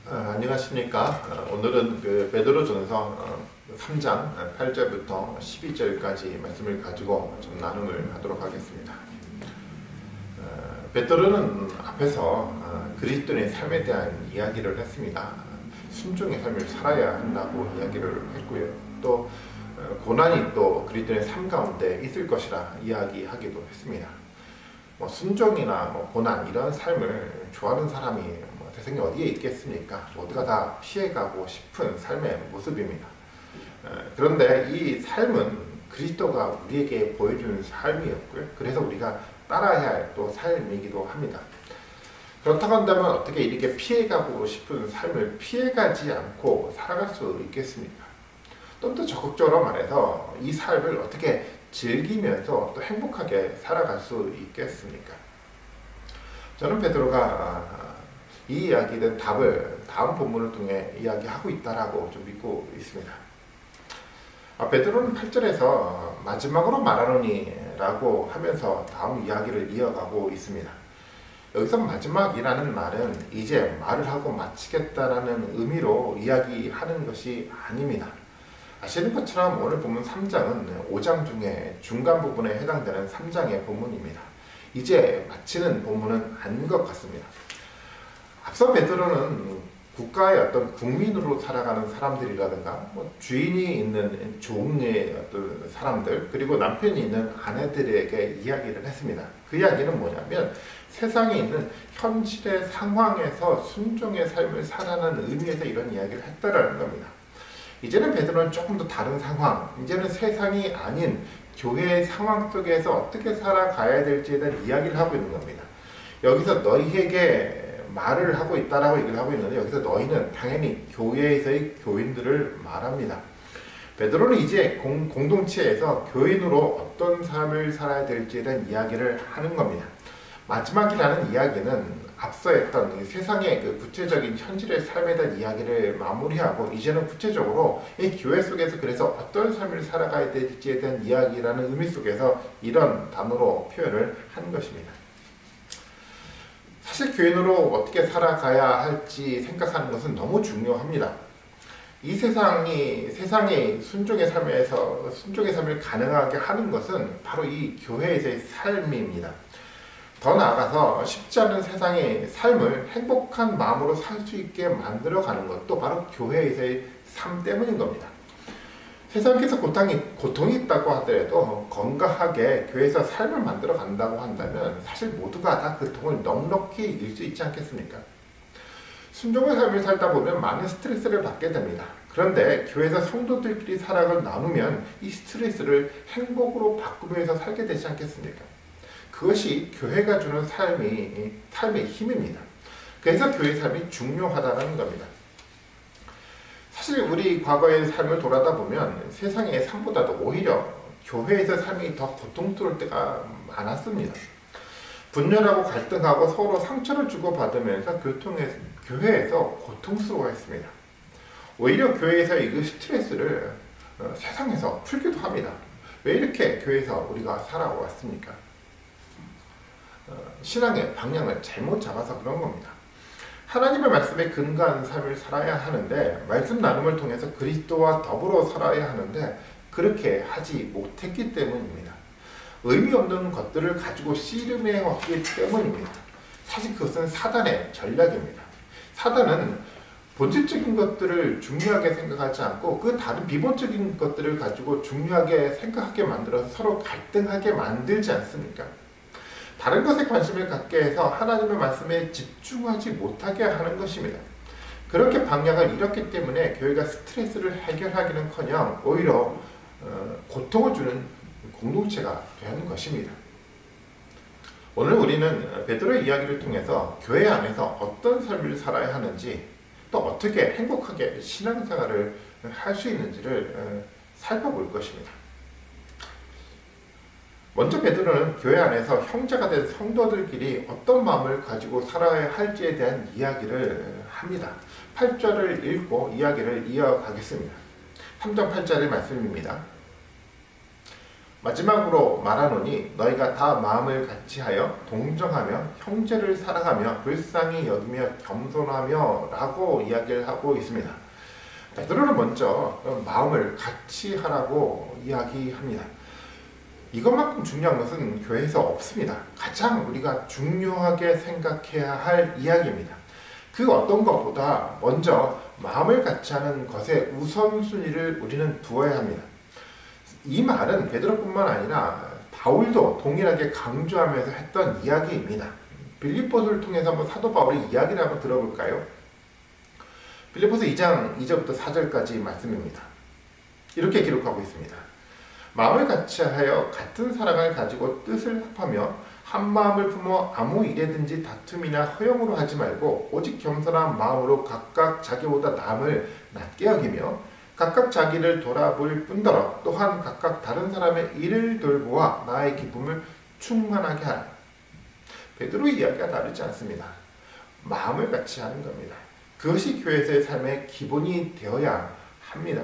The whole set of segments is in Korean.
안녕하십니까. 오늘은 베드로전서 3장 8절부터 12절까지 말씀을 가지고 좀 나눔을 하도록 하겠습니다. 베드로는 앞에서 그리스도인의 삶에 대한 이야기를 했습니다. 순종의 삶을 살아야 한다고 이야기를 했고요. 또 고난이 또 그리스도인의 삶 가운데 있을 것이라 이야기하기도 했습니다. 순종이나 고난 이런 삶을 좋아하는 사람이 세상에 어디에 있겠습니까? 모두가 다 피해가고 싶은 삶의 모습입니다. 그런데 이 삶은 그리스도가 우리에게 보여준 삶이었고요. 그래서 우리가 따라야 할 또 삶이기도 합니다. 그렇다고 한다면 어떻게 이렇게 피해가고 싶은 삶을 피해가지 않고 살아갈 수 있겠습니까? 좀 더 적극적으로 말해서 이 삶을 어떻게 즐기면서 또 행복하게 살아갈 수 있겠습니까? 저는 베드로가 이 이야기는 답을 다음 본문을 통해 이야기하고 있다라고 좀 믿고 있습니다. 베드로는 8절에서 마지막으로 말하노니 라고 하면서 다음 이야기를 이어가고 있습니다. 여기서 마지막이라는 말은 이제 말을 하고 마치겠다라는 의미로 이야기하는 것이 아닙니다. 아시는 것처럼 오늘 본문 3장은 5장 중에 중간 부분에 해당되는 3장의 본문입니다. 이제 마치는 본문은 아닌 것 같습니다. 앞서 베드로는 국가의 어떤 국민으로 살아가는 사람들이라든가 주인이 있는 종의 어떤 사람들 그리고 남편이 있는 아내들에게 이야기를 했습니다. 그 이야기는 뭐냐면 세상에 있는 현실의 상황에서 순종의 삶을 살아가는 의미에서 이런 이야기를 했다라는 겁니다. 이제는 베드로는 조금 더 다른 상황, 이제는 세상이 아닌 교회의 상황 속에서 어떻게 살아가야 될지에 대한 이야기를 하고 있는 겁니다. 여기서 너희에게 말을 하고 있다라고 얘기를 하고 있는데 여기서 너희는 당연히 교회에서의 교인들을 말합니다. 베드로는 이제 공동체에서 교인으로 어떤 삶을 살아야 될지에 대한 이야기를 하는 겁니다. 마지막이라는 이야기는 앞서 했던 세상의 그 구체적인 현실의 삶에 대한 이야기를 마무리하고 이제는 구체적으로 이 교회 속에서 그래서 어떤 삶을 살아가야 될지에 대한 이야기라는 의미 속에서 이런 단어로 표현을 한 것입니다. 사실 교인으로 어떻게 살아가야 할지 생각하는 것은 너무 중요합니다. 이 세상의 순종의 삶을 가능하게 하는 것은 바로 이 교회에서의 삶입니다. 더 나아가서 쉽지 않은 세상의 삶을 행복한 마음으로 살 수 있게 만들어가는 것도 바로 교회에서의 삶 때문인 겁니다. 세상에서 고통이 있다고 하더라도 건강하게 교회에서 삶을 만들어 간다고 한다면 사실 모두가 다 그 고통을 넉넉히 이길 수 있지 않겠습니까? 순종의 삶을 살다 보면 많은 스트레스를 받게 됩니다. 그런데 교회에서 성도들끼리 사랑을 나누면 이 스트레스를 행복으로 바꾸면서 살게 되지 않겠습니까? 그것이 교회가 주는 삶의 힘입니다. 그래서 교회 삶이 중요하다는 겁니다. 사실 우리 과거의 삶을 돌아다 보면 세상의 삶보다도 오히려 교회에서 삶이 더 고통스러울 때가 많았습니다. 분열하고 갈등하고 서로 상처를 주고받으면서 교회에서 고통스러워했습니다. 오히려 교회에서의 그 스트레스를 세상에서 풀기도 합니다. 왜 이렇게 교회에서 우리가 살아왔습니까? 신앙의 방향을 잘못 잡아서 그런 겁니다. 하나님의 말씀에 근거한 삶을 살아야 하는데 말씀 나눔을 통해서 그리스도와 더불어 살아야 하는데 그렇게 하지 못했기 때문입니다. 의미 없는 것들을 가지고 씨름해 왔기 때문입니다. 사실 그것은 사단의 전략입니다. 사단은 본질적인 것들을 중요하게 생각하지 않고 그 다른 비본적인 것들을 가지고 중요하게 생각하게 만들어서 서로 갈등하게 만들지 않습니까? 다른 것에 관심을 갖게 해서 하나님의 말씀에 집중하지 못하게 하는 것입니다. 그렇게 방향을 잃었기 때문에 교회가 스트레스를 해결하기는커녕 오히려 고통을 주는 공동체가 되는 것입니다. 오늘 우리는 베드로의 이야기를 통해서 교회 안에서 어떤 삶을 살아야 하는지 또 어떻게 행복하게 신앙생활을 할 수 있는지를 살펴볼 것입니다. 먼저 베드로는 교회 안에서 형제가 된 성도들끼리 어떤 마음을 가지고 살아야 할지에 대한 이야기를 합니다. 8절을 읽고 이야기를 이어가겠습니다. 3장 8절의 말씀입니다. 마지막으로 말하노니 너희가 다 마음을 같이하여 동정하며 형제를 사랑하며 불쌍히 여기며 겸손하며 라고 이야기를 하고 있습니다. 베드로는 먼저 마음을 같이 하라고 이야기합니다. 이것만큼 중요한 것은 교회에서 없습니다. 가장 우리가 중요하게 생각해야 할 이야기입니다. 그 어떤 것보다 먼저 마음을 같이 하는 것에 우선순위를 우리는 두어야 합니다. 이 말은 베드로뿐만 아니라 바울도 동일하게 강조하면서 했던 이야기입니다. 빌립보서를 통해서 한번 사도 바울의 이야기를 한번 들어볼까요? 빌립보서 2장 2절부터 4절까지 말씀입니다. 이렇게 기록하고 있습니다. 마음을 같이하여 같은 사랑을 가지고 뜻을 합하며 한 마음을 품어 아무 일에든지 다툼이나 허용으로 하지 말고 오직 겸손한 마음으로 각각 자기보다 남을 낮게 여기며 각각 자기를 돌아볼 뿐더러 또한 각각 다른 사람의 일을 돌보아 나의 기쁨을 충만하게 하라. 베드로의 이야기가 다르지 않습니다. 마음을 같이 하는 겁니다. 그것이 교회에서의 삶의 기본이 되어야 합니다.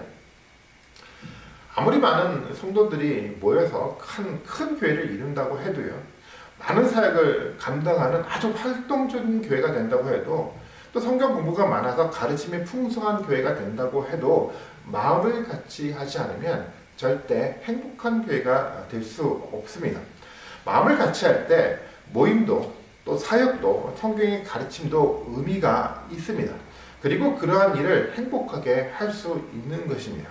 아무리 많은 성도들이 모여서 큰 교회를 이룬다고 해도요, 많은 사역을 감당하는 아주 활동적인 교회가 된다고 해도, 또 성경 공부가 많아서 가르침이 풍성한 교회가 된다고 해도 마음을 같이 하지 않으면 절대 행복한 교회가 될 수 없습니다. 마음을 같이 할 때 모임도 또 사역도 성경의 가르침도 의미가 있습니다. 그리고 그러한 일을 행복하게 할 수 있는 것입니다.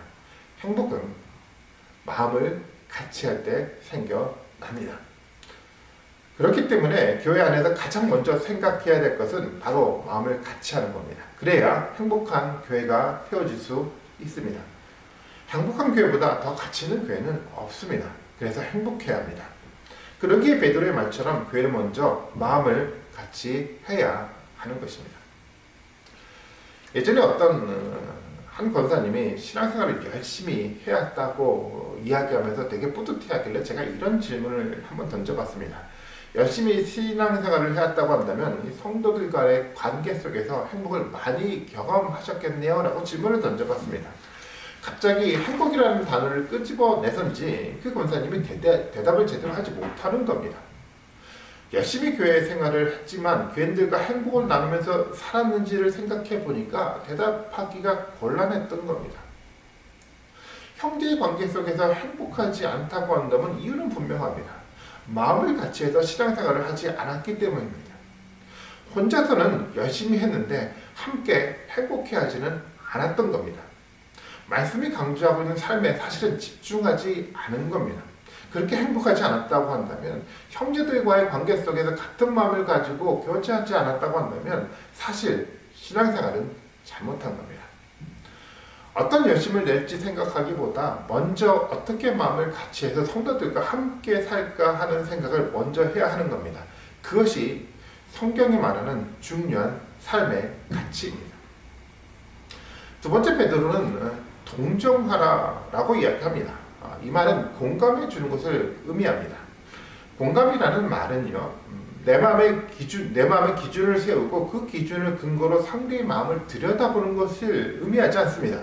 행복은 마음을 같이 할 때 생겨납니다. 그렇기 때문에 교회 안에서 가장 먼저 생각해야 될 것은 바로 마음을 같이 하는 겁니다. 그래야 행복한 교회가 세워질 수 있습니다. 행복한 교회보다 더 가치 있는 교회는 없습니다. 그래서 행복해야 합니다. 그러기에 베드로의 말처럼 교회를 먼저 마음을 같이 해야 하는 것입니다. 예전에 어떤 한 권사님이 신앙생활을 열심히 해왔다고 이야기하면서 되게 뿌듯해하길래 제가 이런 질문을 한번 던져봤습니다. 열심히 신앙생활을 해왔다고 한다면 성도들 간의 관계 속에서 행복을 많이 경험하셨겠네요 라고 질문을 던져봤습니다. 갑자기 행복이라는 단어를 끄집어내선지 그 권사님이 대답을 제대로 하지 못하는 겁니다. 열심히 교회 생활을 했지만 교인들과 행복을 나누면서 살았는지를 생각해 보니까 대답하기가 곤란했던 겁니다. 형제의 관계 속에서 행복하지 않다고 한다면 이유는 분명합니다. 마음을 같이 해서 신앙생활을 하지 않았기 때문입니다. 혼자서는 열심히 했는데 함께 행복해하지는 않았던 겁니다. 말씀이 강조하고 있는 삶에 사실은 집중하지 않은 겁니다. 그렇게 행복하지 않았다고 한다면, 형제들과의 관계 속에서 같은 마음을 가지고 교제하지 않았다고 한다면 사실 신앙생활은 잘못한 겁니다. 어떤 열심을 낼지 생각하기보다 먼저 어떻게 마음을 같이 해서 성도들과 함께 살까 하는 생각을 먼저 해야 하는 겁니다. 그것이 성경이 말하는 중요한 삶의 가치입니다. 두 번째, 베드로는 동정하라라고 이야기합니다. 이 말은 공감해 주는 것을 의미합니다. 공감이라는 말은요, 내 마음의 기준을 세우고 그 기준을 근거로 상대의 마음을 들여다보는 것을 의미하지 않습니다.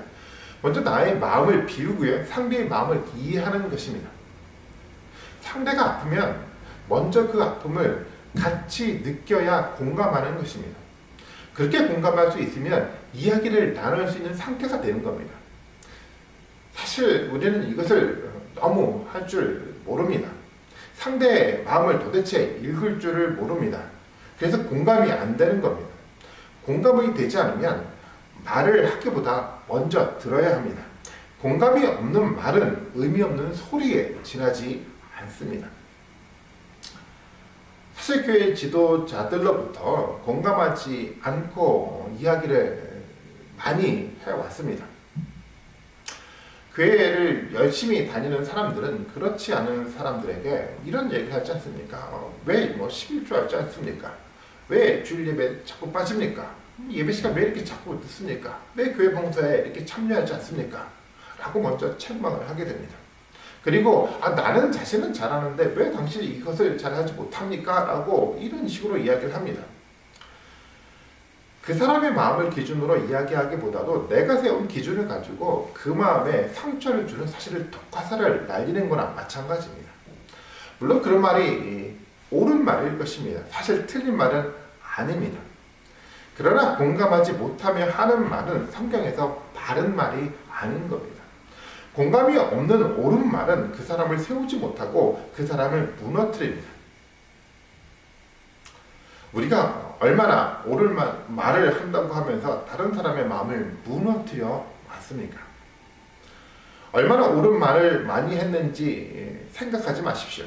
먼저 나의 마음을 비우고요, 상대의 마음을 이해하는 것입니다. 상대가 아프면 먼저 그 아픔을 같이 느껴야 공감하는 것입니다. 그렇게 공감할 수 있으면 이야기를 나눌 수 있는 상태가 되는 겁니다. 사실 우리는 이것을 너무 할 줄 모릅니다. 상대의 마음을 도대체 읽을 줄을 모릅니다. 그래서 공감이 안 되는 겁니다. 공감이 되지 않으면 말을 하기보다 먼저 들어야 합니다. 공감이 없는 말은 의미 없는 소리에 지나지 않습니다. 사실 교회 지도자들로부터 공감하지 않고 이야기를 많이 해왔습니다. 교회를 열심히 다니는 사람들은 그렇지 않은 사람들에게 이런 얘기를 하지 않습니까? 왜 11조 하지 않습니까? 왜 주일 예배 자꾸 빠집니까? 예배 시간 왜 이렇게 자꾸 늦습니까? 왜 교회 봉사에 이렇게 참여하지 않습니까? 라고 먼저 책망을 하게 됩니다. 그리고 나는 자신은 잘하는데 왜 당신이 이것을 잘하지 못합니까? 라고 이런 식으로 이야기를 합니다. 그 사람의 마음을 기준으로 이야기하기보다도 내가 세운 기준을 가지고 그 마음에 상처를 주는 사실을 독화살을 날리는 거나 마찬가지입니다. 물론 그런 말이 옳은 말일 것입니다. 사실 틀린 말은 아닙니다. 그러나 공감하지 못하며 하는 말은 성경에서 바른 말이 아닌 겁니다. 공감이 없는 옳은 말은 그 사람을 세우지 못하고 그 사람을 무너뜨립니다. 우리가 얼마나 옳은 말을 한다고 하면서 다른 사람의 마음을 무너뜨려 왔습니까? 얼마나 옳은 말을 많이 했는지 생각하지 마십시오.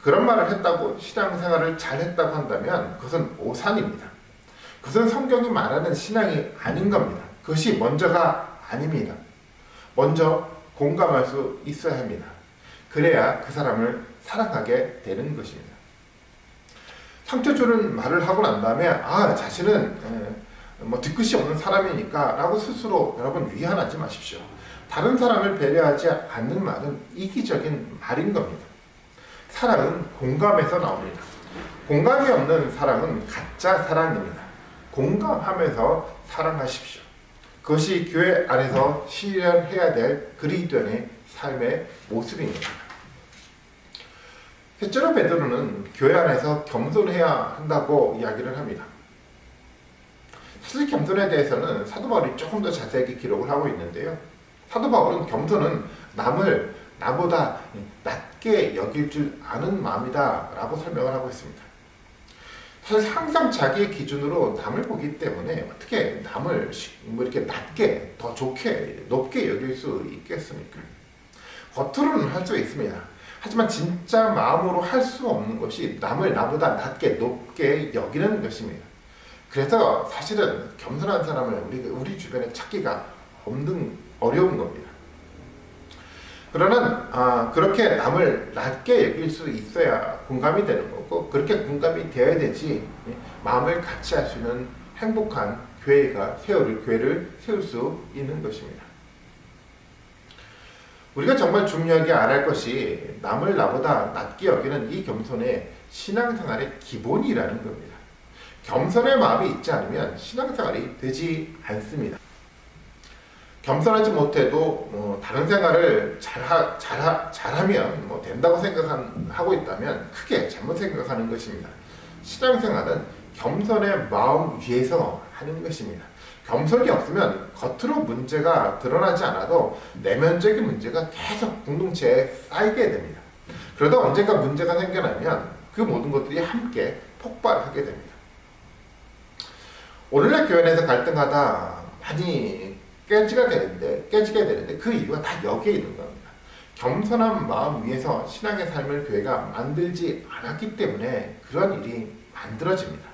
그런 말을 했다고 신앙생활을 잘했다고 한다면 그것은 오산입니다. 그것은 성경이 말하는 신앙이 아닌 겁니다. 그것이 먼저가 아닙니다. 먼저 공감할 수 있어야 합니다. 그래야 그 사람을 사랑하게 되는 것입니다. 상처 주는 말을 하고 난 다음에 자신은 뒤끝이 없는 사람이니까 라고 스스로 여러분 위안하지 마십시오. 다른 사람을 배려하지 않는 말은 이기적인 말인 겁니다. 사랑은 공감에서 나옵니다. 공감이 없는 사랑은 가짜 사랑입니다. 공감하면서 사랑하십시오. 그것이 교회 안에서 실현해야 될 그리스도인의 삶의 모습입니다. 셋째로 베드로는 교회 안에서 겸손해야 한다고 이야기를 합니다. 사실 겸손에 대해서는 사도 바울이 조금 더 자세하게 기록을 하고 있는데요. 사도 바울은 겸손은 남을 나보다 낮게 여길 줄 아는 마음이다 라고 설명을 하고 있습니다. 사실 항상 자기의 기준으로 남을 보기 때문에 어떻게 남을 이렇게 낮게, 더 좋게, 높게 여길 수 있겠습니까? 겉으로는 할 수 있습니다. 하지만 진짜 마음으로 할 수 없는 것이 남을 나보다 낮게, 높게 여기는 것입니다. 그래서 사실은 겸손한 사람을 우리 주변에 찾기가 어려운 겁니다. 그러나 그렇게 남을 낮게 여길 수 있어야 공감이 되는 거고, 그렇게 공감이 되어야 되지 마음을 같이 할 수 있는 행복한 교회를 세울 수 있는 것입니다. 우리가 정말 중요하게 알아야 할 것이 남을 나보다 낮게 여기는 이 겸손의 신앙생활의 기본이라는 겁니다. 겸손의 마음이 있지 않으면 신앙생활이 되지 않습니다. 겸손하지 못해도 다른 생활을 잘하면 된다고 생각하고 있다면 크게 잘못 생각하는 것입니다. 신앙생활은 겸손의 마음 위에서 하는 것입니다. 겸손이 없으면 겉으로 문제가 드러나지 않아도 내면적인 문제가 계속 공동체에 쌓이게 됩니다. 그러다 언젠가 문제가 생겨나면 그 모든 것들이 함께 폭발하게 됩니다. 오늘날 교회 내에서 갈등하다 많이 깨지게 되는데 그 이유가 다 여기에 있는 겁니다. 겸손한 마음 위에서 신앙의 삶을 교회가 만들지 않았기 때문에 그런 일이 만들어집니다.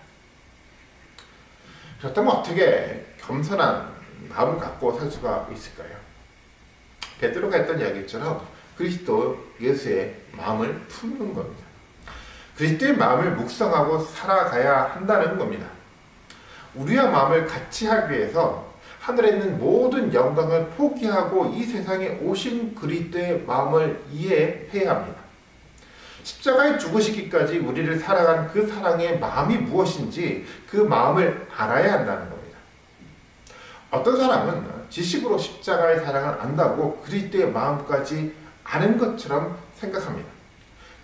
그렇다면 어떻게 겸손한 마음을 갖고 살 수가 있을까요? 베드로가 했던 이야기처럼 그리스도 예수의 마음을 품는 겁니다. 그리스도의 마음을 묵상하고 살아가야 한다는 겁니다. 우리와 마음을 같이 하기 위해서 하늘에 있는 모든 영광을 포기하고 이 세상에 오신 그리스도의 마음을 이해해야 합니다. 십자가에 죽으시기까지 우리를 사랑한 그 사랑의 마음이 무엇인지 그 마음을 알아야 한다는 겁니다. 어떤 사람은 지식으로 십자가의 사랑을 안다고 그리스도의 마음까지 아는 것처럼 생각합니다.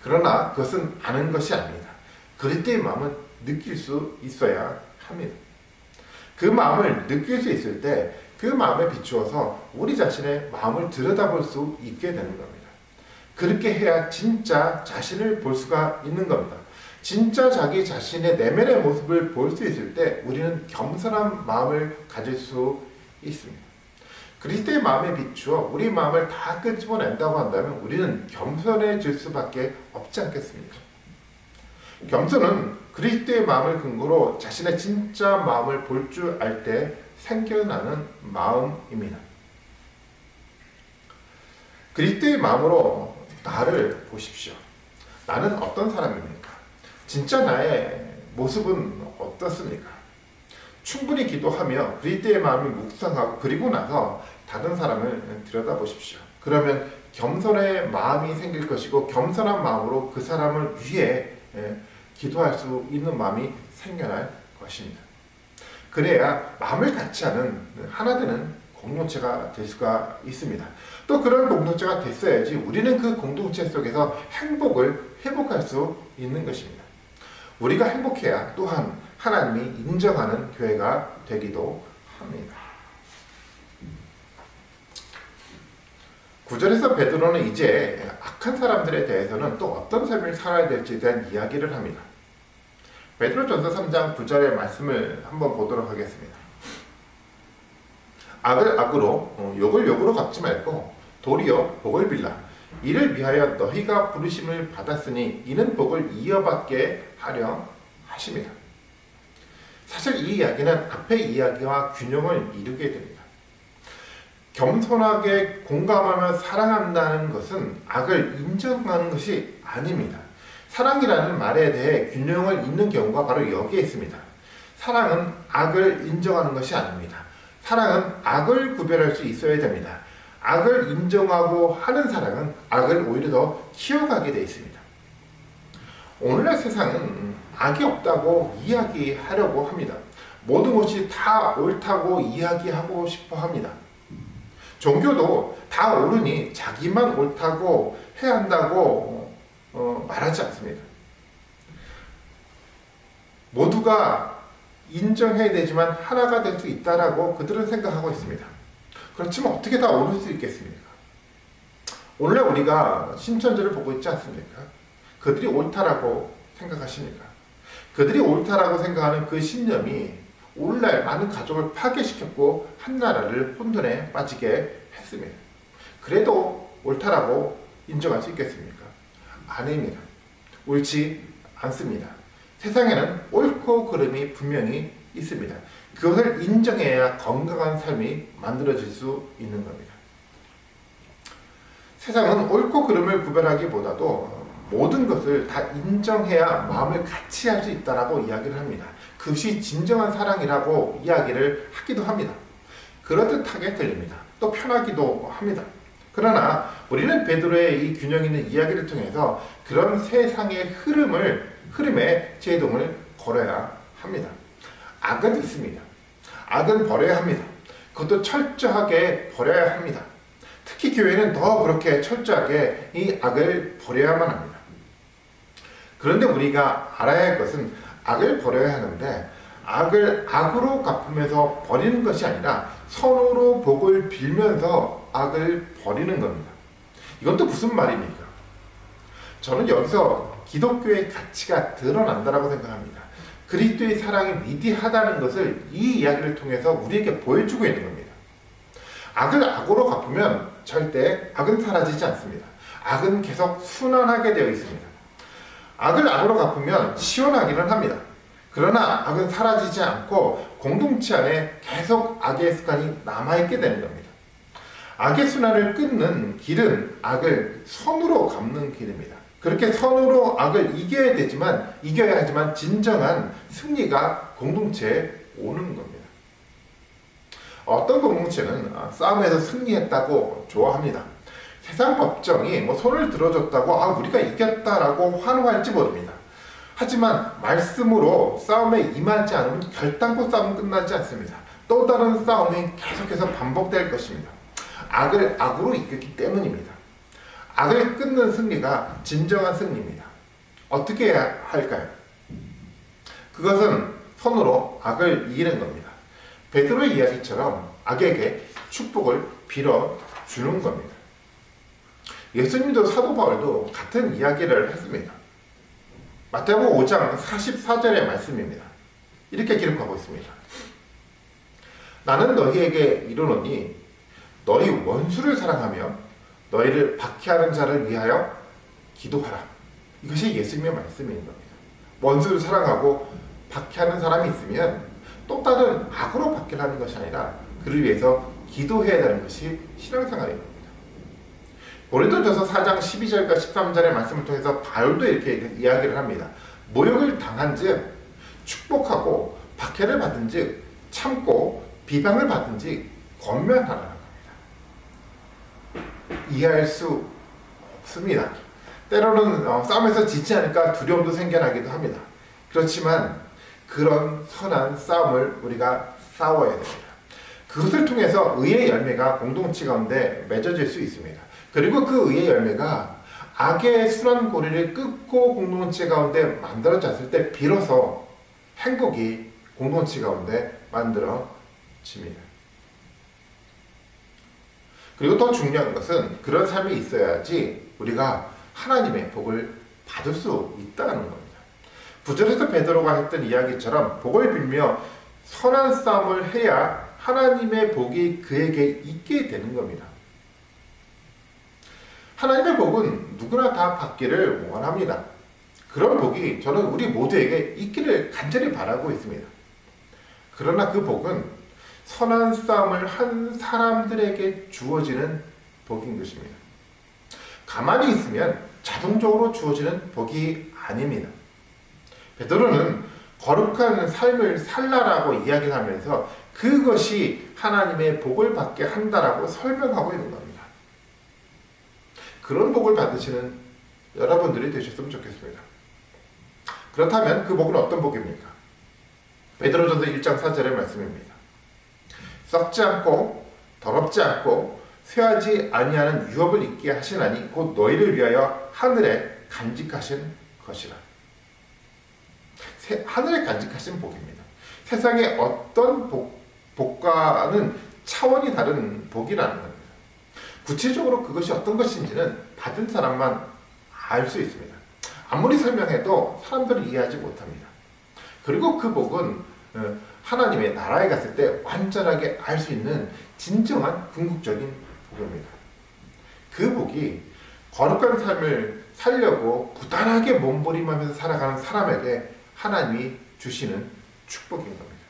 그러나 그것은 아는 것이 아닙니다. 그리스도의 마음은 느낄 수 있어야 합니다. 그 마음을 느낄 수 있을 때 그 마음에 비추어서 우리 자신의 마음을 들여다볼 수 있게 되는 겁니다. 그렇게 해야 진짜 자신을 볼 수가 있는 겁니다. 진짜 자기 자신의 내면의 모습을 볼 수 있을 때 우리는 겸손한 마음을 가질 수 있습니다. 그리스도의 마음에 비추어 우리 마음을 다 끄집어낸다고 한다면 우리는 겸손해질 수밖에 없지 않겠습니까? 겸손은 그리스도의 마음을 근거로 자신의 진짜 마음을 볼 줄 알 때 생겨나는 마음입니다. 그리스도의 마음으로 나를 보십시오. 나는 어떤 사람입니까? 진짜 나의 모습은 어떻습니까? 충분히 기도하며 그리스도의 마음을 묵상하고 그리고 나서 다른 사람을 들여다보십시오. 그러면 겸손의 마음이 생길 것이고 겸손한 마음으로 그 사람을 위해 기도할 수 있는 마음이 생겨날 것입니다. 그래야 마음을 같이 하는 하나 되는 공동체가 될 수가 있습니다. 또 그런 공동체가 됐어야지 우리는 그 공동체 속에서 행복을 회복할 수 있는 것입니다. 우리가 행복해야 또한 하나님이 인정하는 교회가 되기도 합니다. 9절에서 베드로는 이제 악한 사람들에 대해서는 또 어떤 삶을 살아야 될지에 대한 이야기를 합니다. 베드로전서 3장 9절의 말씀을 한번 보도록 하겠습니다. 악을 악으로 욕을 욕으로 갚지 말고 도리어 복을 빌라. 이를 위하여 너희가 부르심을 받았으니 이는 복을 이어받게 하려 하심이라. 사실 이 이야기는 앞의 이야기와 균형을 이루게 됩니다. 겸손하게 공감하며 사랑한다는 것은 악을 인정하는 것이 아닙니다. 사랑이라는 말에 대해 균형을 잇는 경우가 바로 여기에 있습니다. 사랑은 악을 인정하는 것이 아닙니다. 사랑은 악을 구별할 수 있어야 됩니다. 악을 인정하고 하는 사랑은 악을 오히려 더 키워가게 되어 있습니다. 오늘날 세상은 악이 없다고 이야기하려고 합니다. 모든 것이 다 옳다고 이야기하고 싶어 합니다. 종교도 다 옳으니 자기만 옳다고 해야 한다고 말하지 않습니다. 모두가 인정해야 되지만 하나가 될 수 있다라고 그들은 생각하고 있습니다. 그렇지만 어떻게 다 옳을 수 있겠습니까? 오늘날 우리가 신천지를 보고 있지 않습니까? 그들이 옳다라고 생각하십니까? 그들이 옳다라고 생각하는 그 신념이 오늘날 많은 가족을 파괴시켰고 한 나라를 혼돈에 빠지게 했습니다. 그래도 옳다라고 인정할 수 있겠습니까? 아닙니다. 옳지 않습니다. 세상에는 옳고 그름이 분명히 있습니다. 그것을 인정해야 건강한 삶이 만들어질 수 있는 겁니다. 세상은 옳고 그름을 구별하기보다도 모든 것을 다 인정해야 마음을 같이 할 수 있다라고 이야기를 합니다. 그것이 진정한 사랑이라고 이야기를 하기도 합니다. 그럴듯하게 들립니다. 또 편하기도 합니다. 그러나 우리는 베드로의 이 균형 있는 이야기를 통해서 그런 세상의 흐름에 제동을 걸어야 합니다. 악은 있습니다. 악은 버려야 합니다. 그것도 철저하게 버려야 합니다. 특히 교회는 더 그렇게 철저하게 이 악을 버려야만 합니다. 그런데 우리가 알아야 할 것은 악을 버려야 하는데 악을 악으로 갚으면서 버리는 것이 아니라 선으로 복을 빌면서 악을 버리는 겁니다. 이건 또 무슨 말입니까? 저는 여기서 기독교의 가치가 드러난다고 생각합니다. 그리스도의 사랑이 위대하다는 것을 이 이야기를 통해서 우리에게 보여주고 있는 겁니다. 악을 악으로 갚으면 절대 악은 사라지지 않습니다. 악은 계속 순환하게 되어 있습니다. 악을 악으로 갚으면 시원하기는 합니다. 그러나 악은 사라지지 않고 공동체 안에 계속 악의 습관이 남아있게 되는 겁니다. 악의 순환을 끊는 길은 악을 선으로 갚는 길입니다. 그렇게 선으로 악을 이겨야 하지만 진정한 승리가 공동체에 오는 겁니다. 어떤 공동체는 싸움에서 승리했다고 좋아합니다. 세상 법정이 손을 들어줬다고 우리가 이겼다라고 환호할지 모릅니다. 하지만 말씀으로 싸움에 임하지 않으면 결단코 싸움은 끝나지 않습니다. 또 다른 싸움이 계속해서 반복될 것입니다. 악을 악으로 이겼기 때문입니다. 악을 끊는 승리가 진정한 승리입니다. 어떻게 해야 할까요? 그것은 선으로 악을 이기는 겁니다. 베드로의 이야기처럼 악에게 축복을 빌어주는 겁니다. 예수님도 사도 바울도 같은 이야기를 했습니다. 마태복음 5장 44절의 말씀입니다. 이렇게 기록하고 있습니다. 나는 너희에게 이르노니 너희 원수를 사랑하며 너희를 박해하는 자를 위하여 기도하라. 이것이 예수님의 말씀인 겁니다. 원수를 사랑하고 박해하는 사람이 있으면 또 다른 악으로 박해하는 것이 아니라 그를 위해서 기도해야 하는 것이 신앙생활입니다. 고린도전서 4장 12절과 13절의 말씀을 통해서 바울도 이렇게 이야기를 합니다. 모욕을 당한즉 축복하고 박해를 받은즉 참고 비방을 받은즉 권면하라는 겁니다. 이해할 수 없습니다. 때로는 싸움에서 지지 않을까 두려움도 생겨나기도 합니다. 그렇지만 그런 선한 싸움을 우리가 싸워야 됩니다. 그것을 통해서 의의 열매가 공동체 가운데 맺어질 수 있습니다. 그리고 그 의의 열매가 악의 순환 고리를 끊고 공동체 가운데 만들어졌을 때 비로소 행복이 공동체 가운데 만들어집니다. 그리고 더 중요한 것은 그런 삶이 있어야지 우리가 하나님의 복을 받을 수 있다는 겁니다. 구절에서 베드로가 했던 이야기처럼 복을 빌며 선한 싸움을 해야 하나님의 복이 그에게 있게 되는 겁니다. 하나님의 복은 누구나 다 받기를 원합니다. 그런 복이 저는 우리 모두에게 있기를 간절히 바라고 있습니다. 그러나 그 복은 선한 싸움을 한 사람들에게 주어지는 복인 것입니다. 가만히 있으면 자동적으로 주어지는 복이 아닙니다. 베드로는 거룩한 삶을 살라라고 이야기를 하면서 그것이 하나님의 복을 받게 한다라고 설명하고 있는 겁니다. 그런 복을 받으시는 여러분들이 되셨으면 좋겠습니다. 그렇다면 그 복은 어떤 복입니까? 베드로전서 1장 4절의 말씀입니다. 썩지 않고 더럽지 않고 쇠하지 아니하는 유업을 있게 하시나니 곧 너희를 위하여 하늘에 간직하신 것이라. 하늘에 간직하신 복입니다. 세상의 어떤 복과는 차원이 다른 복이라는 겁니다. 구체적으로 그것이 어떤 것인지는 받은 사람만 알 수 있습니다. 아무리 설명해도 사람들은 이해하지 못합니다. 그리고 그 복은 하나님의 나라에 갔을 때 완전하게 알 수 있는 진정한 궁극적인 복입니다. 그 복이 거룩한 삶을 살려고 부단하게 몸부림하면서 살아가는 사람에게 하나님이 주시는 축복인 겁니다.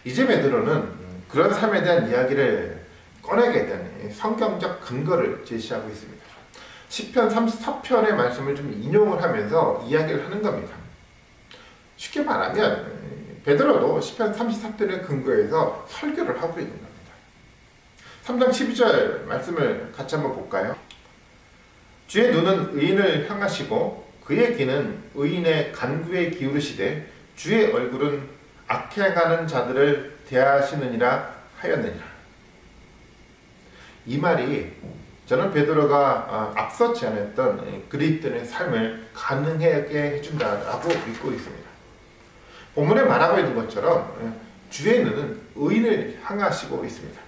이제 베드로는 그런 삶에 대한 이야기를 꺼내게 된 성경적 근거를 제시하고 있습니다. 시편 34편의 말씀을 좀 인용을 하면서 이야기를 하는 겁니다. 쉽게 말하면 베드로도 시편 34편의 근거에서 설교를 하고 있는 겁니다. 3장 12절 말씀을 같이 한번 볼까요? 주의 눈은 의인을 향하시고 그의 귀는 의인의 간구에 기울이시되 주의 얼굴은 악행하는 자들을 대하시느니라 하였느니라. 이 말이 저는 베드로가 앞서 제안했던 그리스도인의 삶을 가능하게 해준다라고 믿고 있습니다. 본문에 말하고 있는 것처럼 주의 눈은 의인을 향하시고 있습니다.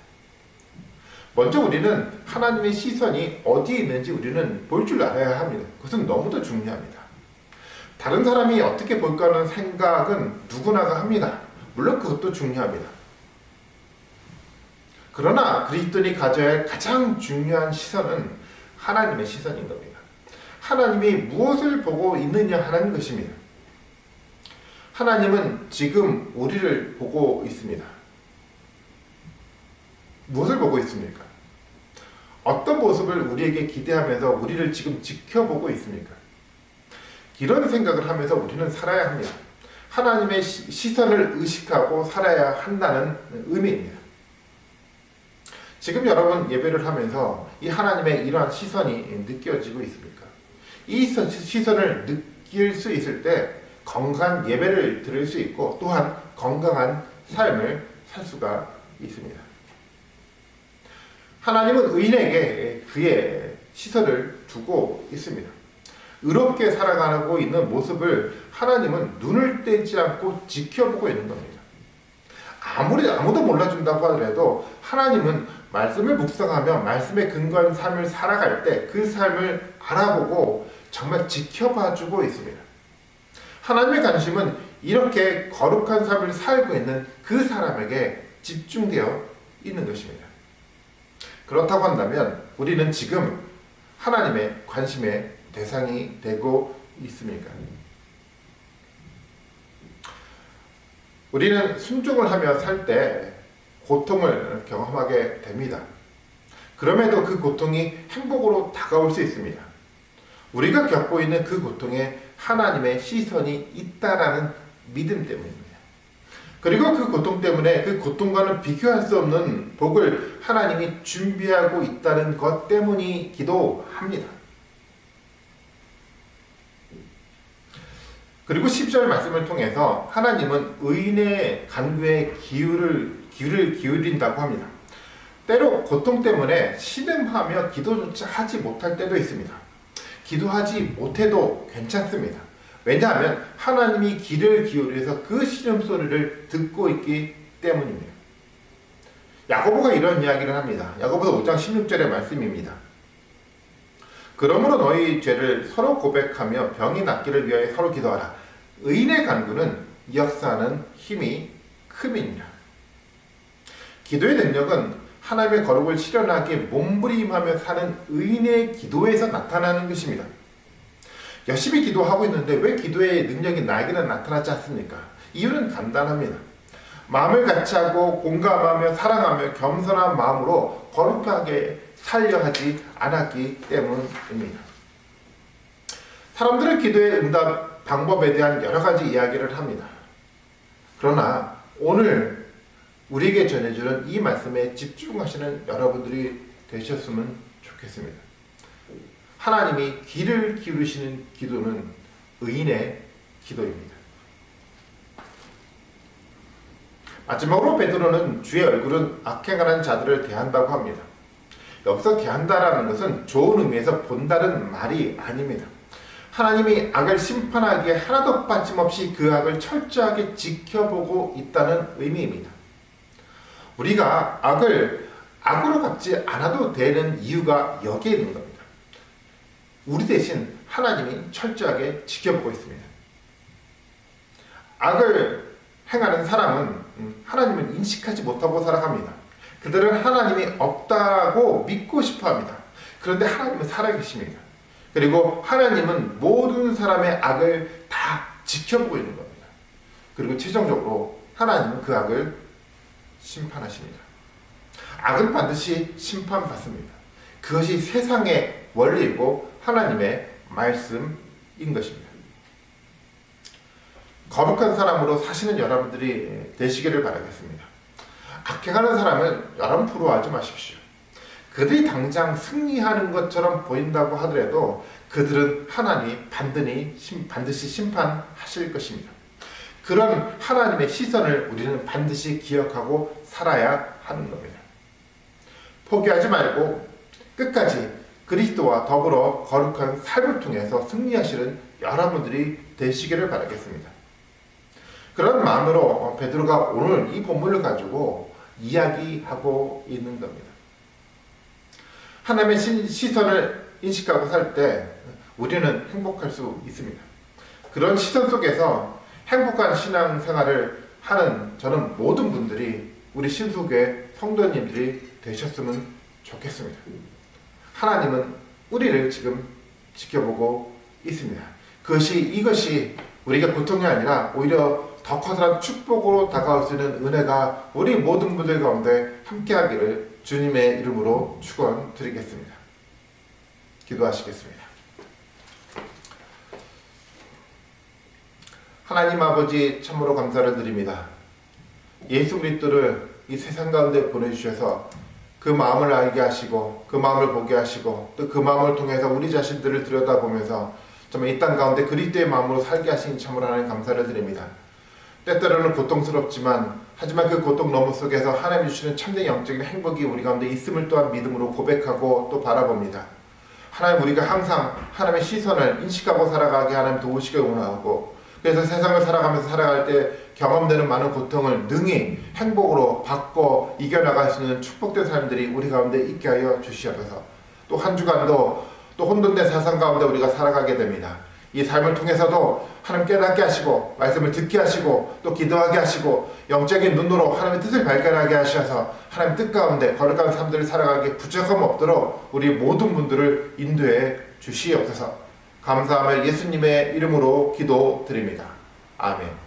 먼저 우리는 하나님의 시선이 어디에 있는지 우리는 볼 줄 알아야 합니다. 그것은 너무도 중요합니다. 다른 사람이 어떻게 볼까 하는 생각은 누구나가 합니다. 물론 그것도 중요합니다. 그러나 그리스도인이 가져야 할 가장 중요한 시선은 하나님의 시선인 겁니다. 하나님이 무엇을 보고 있느냐 하는 것입니다. 하나님은 지금 우리를 보고 있습니다. 무엇을 보고 있습니까? 어떤 모습을 우리에게 기대하면서 우리를 지금 지켜보고 있습니까? 이런 생각을 하면서 우리는 살아야 합니다. 하나님의 시선을 의식하고 살아야 한다는 의미입니다. 지금 여러분 예배를 하면서 이 하나님의 이러한 시선이 느껴지고 있습니까? 이 시선을 느낄 수 있을 때 건강한 예배를 드릴 수 있고 또한 건강한 삶을 살 수가 있습니다. 하나님은 의인에게 그의 시선을 두고 있습니다. 의롭게 살아가고 있는 모습을 하나님은 눈을 떼지 않고 지켜보고 있는 겁니다. 아무도 몰라준다고 하더라도 하나님은 말씀을 묵상하며 말씀에 근거한 삶을 살아갈 때 그 삶을 알아보고 정말 지켜봐주고 있습니다. 하나님의 관심은 이렇게 거룩한 삶을 살고 있는 그 사람에게 집중되어 있는 것입니다. 그렇다고 한다면 우리는 지금 하나님의 관심의 대상이 되고 있습니까? 우리는 순종을 하며 살 때 고통을 경험하게 됩니다. 그럼에도 그 고통이 행복으로 다가올 수 있습니다. 우리가 겪고 있는 그 고통에 하나님의 시선이 있다라는 믿음 때문입니다. 그리고 그 고통 때문에 그 고통과는 비교할 수 없는 복을 하나님이 준비하고 있다는 것 때문이기도 합니다. 그리고 10절 말씀을 통해서 하나님은 의인의 간구에 귀를 기울인다고 합니다. 때로 고통 때문에 신음하며 기도조차 하지 못할 때도 있습니다. 기도하지 못해도 괜찮습니다. 왜냐하면 하나님이 귀를 기울여서 그 신음소리를 듣고 있기 때문입니다. 야고보가 이런 이야기를 합니다. 야고보서 5장 16절의 말씀입니다. 그러므로 너희 죄를 서로 고백하며 병이 낫기를 위하여 서로 기도하라. 의인의 간구는 역사하는 힘이 큼이니라. 기도의 능력은 하나님의 거룩을 실현하기에 몸부림하며 사는 의인의 기도에서 나타나는 것입니다. 열심히 기도하고 있는데 왜 기도의 능력이 나에게는 나타나지 않습니까? 이유는 간단합니다. 마음을 같이하고 공감하며 사랑하며 겸손한 마음으로 거룩하게 살려 하지 않았기 때문입니다. 사람들은 기도의 응답 방법에 대한 여러 가지 이야기를 합니다. 그러나 오늘 우리에게 전해주는 이 말씀에 집중하시는 여러분들이 되셨으면 좋겠습니다. 하나님이 귀를 기울이시는 기도는 의인의 기도입니다. 마지막으로 베드로는 주의 얼굴은 악행하는 자들을 대한다고 합니다. 여기서 대한다라는 것은 좋은 의미에서 본다는 말이 아닙니다. 하나님이 악을 심판하기에 하나도 빠짐없이 그 악을 철저하게 지켜보고 있다는 의미입니다. 우리가 악을 악으로 갚지 않아도 되는 이유가 여기에 있는 겁니다. 우리 대신 하나님이 철저하게 지켜보고 있습니다. 악을 행하는 사람은 하나님을 인식하지 못하고 살아갑니다. 그들은 하나님이 없다고 믿고 싶어합니다. 그런데 하나님은 살아계십니다. 그리고 하나님은 모든 사람의 악을 다 지켜보고 있는 겁니다. 그리고 최종적으로 하나님은 그 악을 심판하십니다. 악은 반드시 심판받습니다. 그것이 세상의 원리이고 하나님의 말씀인 것입니다. 거룩한 사람으로 사시는 여러분들이 되시기를 바라겠습니다. 악행하는 사람을 여러분 부러워하지 마십시오. 그들이 당장 승리하는 것처럼 보인다고 하더라도 그들은 하나님이 반드시 심판하실 것입니다. 그런 하나님의 시선을 우리는 반드시 기억하고 살아야 하는 겁니다. 포기하지 말고 끝까지 그리스도와 더불어 거룩한 삶을 통해서 승리하시는 여러분들이 되시기를 바라겠습니다. 그런 마음으로 베드로가 오늘 이 본문을 가지고 이야기하고 있는 겁니다. 하나님의 시선을 인식하고 살 때 우리는 행복할 수 있습니다. 그런 시선 속에서 행복한 신앙생활을 하는 저는 모든 분들이 우리 신수교회 성도님들이 되셨으면 좋겠습니다. 하나님은 우리를 지금 지켜보고 있습니다. 이것이 우리가 고통이 아니라 오히려 더 커다란 축복으로 다가올 수 있는 은혜가 우리 모든 분들 가운데 함께하기를 주님의 이름으로 축원드리겠습니다. 기도하시겠습니다. 하나님 아버지 참으로 감사를 드립니다. 예수 그리스도를 이 세상 가운데 보내주셔서 그 마음을 알게 하시고 그 마음을 보게 하시고 또 그 마음을 통해서 우리 자신들을 들여다보면서 정말 이 땅 가운데 그리스도의 마음으로 살게 하신 참으로 하나님 감사를 드립니다. 때때로는 고통스럽지만 하지만 그 고통 너머 속에서 하나님이 주시는 참된 영적인 행복이 우리 가운데 있음을 또한 믿음으로 고백하고 또 바라봅니다. 하나님 우리가 항상 하나님의 시선을 인식하고 살아가게 하나님 도우시길 원하고 그래서 세상을 살아갈 때 경험되는 많은 고통을 능히 행복으로 바꿔 이겨나갈 수 있는 축복된 삶들이 우리 가운데 있게 하여 주시옵소서. 또 한 주간도 또 혼돈된 세상 가운데 우리가 살아가게 됩니다. 이 삶을 통해서도 하나님 깨닫게 하시고 말씀을 듣게 하시고 또 기도하게 하시고 영적인 눈으로 하나님의 뜻을 발견하게 하셔서 하나님 뜻 가운데 거룩한 삶들을 살아가기에 부족함 없도록 우리 모든 분들을 인도해 주시옵소서. 감사하며 예수님의 이름으로 기도드립니다. 아멘.